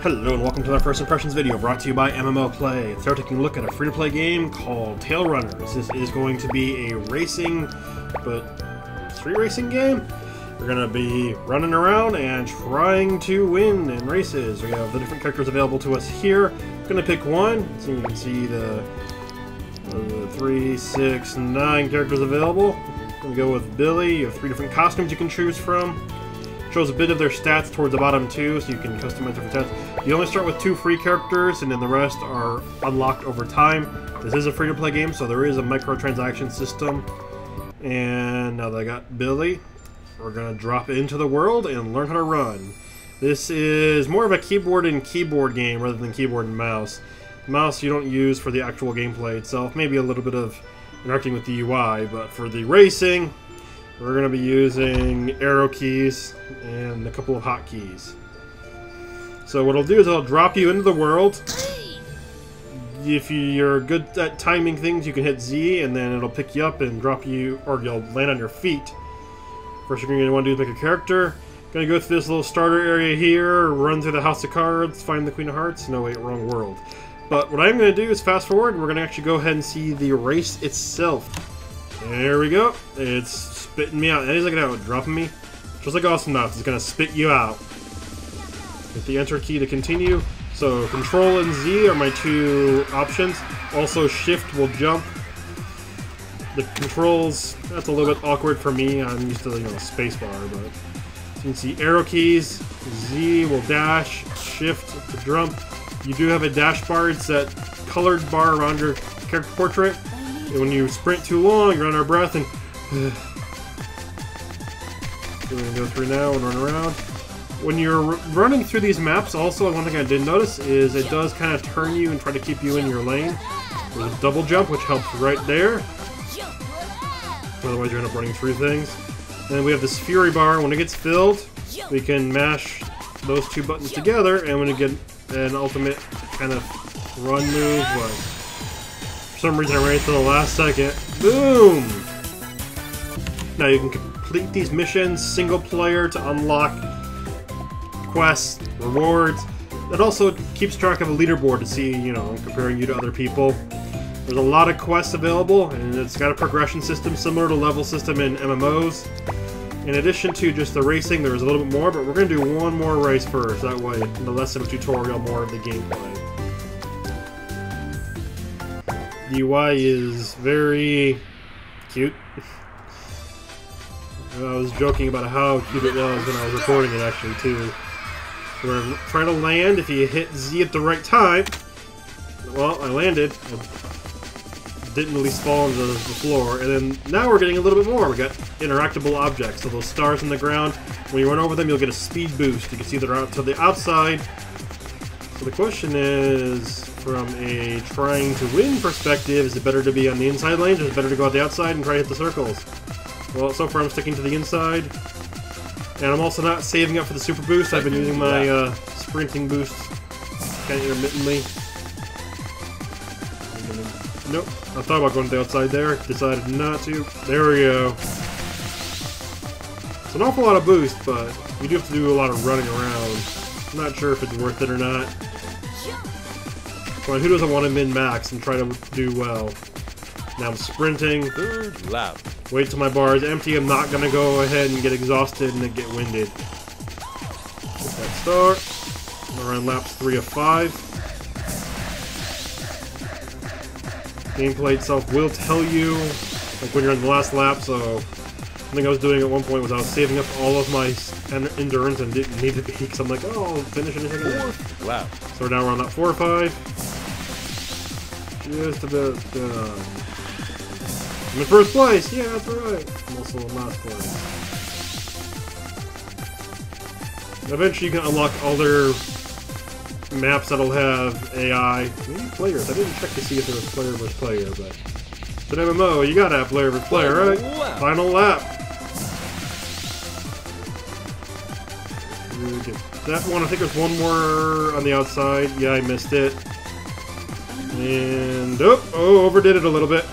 Hello and welcome to our first impressions video brought to you by MMO Play. Today we're taking a look at a free-to-play game called Tail Runners. This is going to be a racing, but street racing game. We're going to be running around and trying to win in races. We have the different characters available to us here. I'm going to pick one, so you can see the 3, 6, 9 characters available. I'm going to go with Billy. You have 3 different costumes you can choose from. Shows a bit of their stats towards the bottom too, so you can customize different stats. You only start with 2 free characters, and then the rest are unlocked over time. This is a free-to-play game, so there is a microtransaction system. And now that I got Billy, we're gonna drop into the world and learn how to run. This is more of a keyboard and keyboard game rather than keyboard and mouse. Mouse you don't use for the actual gameplay itself, maybe a little bit of interacting with the UI, but for the racing, we're going to be using arrow keys and a couple of hotkeys. So what I'll do is I'll drop you into the world. If you're good at timing things, you can hit Z and then it'll pick you up and drop you, or you'll land on your feet. First you're going to want to do is make a character. Going to go through this little starter area here, run through the House of Cards, find the Queen of Hearts. No, wait, wrong world. But what I'm going to do is fast forward, and we're going to actually go ahead and see the race itself. There we go. It's spitting me out. And look at how it's dropping me. Just like Awesomenauts, it's going to spit you out. Hit the enter key to continue. So Control and Z are my 2 options. Also Shift will jump. The controls, that's a little bit awkward for me. I'm used to the spacebar, but you can see arrow keys. Z will dash. Shift to jump. You do have a dash bar. It's that colored bar around your character portrait. And when you sprint too long, you run out of breath, and so we're going to go through now and run around. When you're running through these maps, also, one thing I did notice is it does kind of turn you and try to keep you in your lane. There's a double jump, which helps right there. Otherwise, you end up running through things. And we have this Fury bar. When it gets filled, we can mash those 2 buttons together, and when you get an ultimate kind of run move, for some reason I ran to the last second. Boom! Now you can complete these missions single player to unlock quests, rewards. It also keeps track of a leaderboard to see, comparing you to other people. There's a lot of quests available, and it's got a progression system similar to level system in MMOs. In addition to just the racing, there's a little bit more, but we're going to do one more race first. That way, in the less of a tutorial, more of the gameplay. The UI is very cute. I was joking about how cute it was when I was recording it, actually, too. We're trying to land. If you hit Z at the right time, well, I landed. I didn't at least fall into the floor. And then now we're getting a little bit more. We got interactable objects. So those stars in the ground, when you run over them, you'll get a speed boost. You can see they're out to the outside. So the question is, from a trying to win perspective, is it better to be on the inside lanes, or is it better to go out the outside and try to hit the circles? Well, so far I'm sticking to the inside. And I'm also not saving up for the super boost. I've been using my sprinting boost kind of intermittently. Nope. I thought about going to the outside there. Decided not to. There we go. It's an awful lot of boost, but you do have to do a lot of running around. I'm not sure if it's worth it or not. Come on, who doesn't want to min-max and try to do well? Now I'm sprinting. Third lap. Wait till my bar is empty. I'm not going to go ahead and get exhausted and then get winded. Get that start. We're on laps 3 of 5. Gameplay itself will tell you, like when you're on the last lap, so something I was doing at one point was I was saving up all of my endurance and didn't need to be, because I'm like, oh, I'll finish in a second. Wow. So now we're on lap 4 or 5. Just about done. I'm in first place! Yeah, that's right! I'm also in last place. Eventually you can unlock other maps that'll have AI. Maybe players. I didn't check to see if there was player versus player, but it's an MMO, you gotta have player versus player, right? Wow. Final lap. That one, I think there's one more on the outside. Yeah, I missed it. And oh, overdid it a little bit.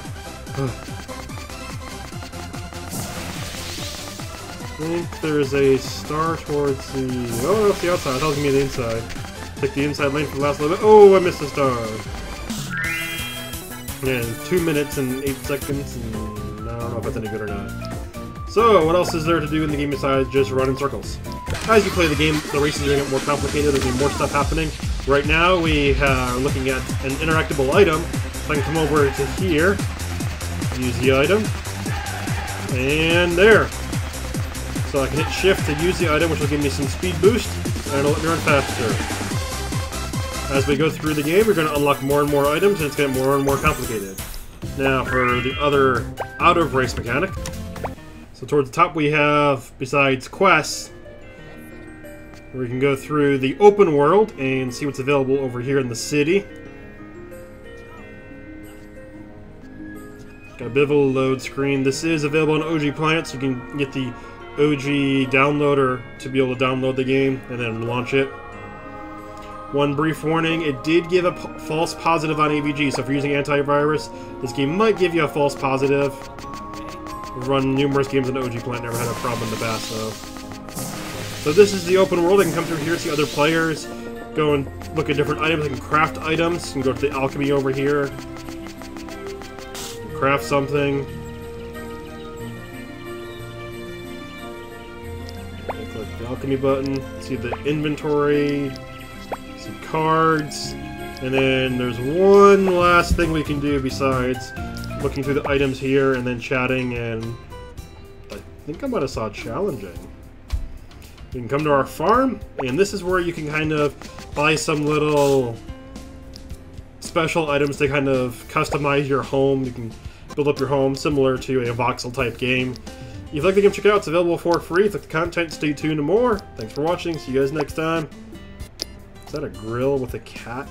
I think there's a star towards the... Oh, that's the outside. I thought it was going to be the inside. Take the inside lane for the last little bit. Oh, I missed the star. And 2 minutes and 8 seconds, and I don't know if that's any good or not. So, what else is there to do in the game besides just run in circles? As you play the game, the races are going to get more complicated. There's going to be more stuff happening. Right now, we are looking at an interactable item. So I can come over to here, use the item, and there. So I can hit shift to use the item, which will give me some speed boost, and it'll let me run faster. As we go through the game, we're going to unlock more and more items, and it's getting more and more complicated. Now, for the other out-of-race mechanic. So towards the top we have, besides quests, we can go through the open world and see what's available over here in the city. Got a bit of a load screen. This is available on OG Planet, so you can get the OG downloader to be able to download the game and then launch it. One brief warning, it did give a false positive on AVG, so if you're using antivirus, this game might give you a false positive. We've run numerous games on OG Planet, never had a problem in the past, though. So this is the open world. I can come through here, see other players, go and look at different items. I can craft items. I can go to the alchemy over here, craft something. Click the alchemy button, see the inventory, some cards, and then there's one last thing we can do besides looking through the items here and then chatting, and I think I might have saw challenging. You can come to our farm, and this is where you can kind of buy some little special items to kind of customize your home. You can build up your home similar to a voxel type game. If you like the game, check it out. It's available for free. If you like the content, stay tuned to more. Thanks for watching. See you guys next time. Is that a grill with a cat?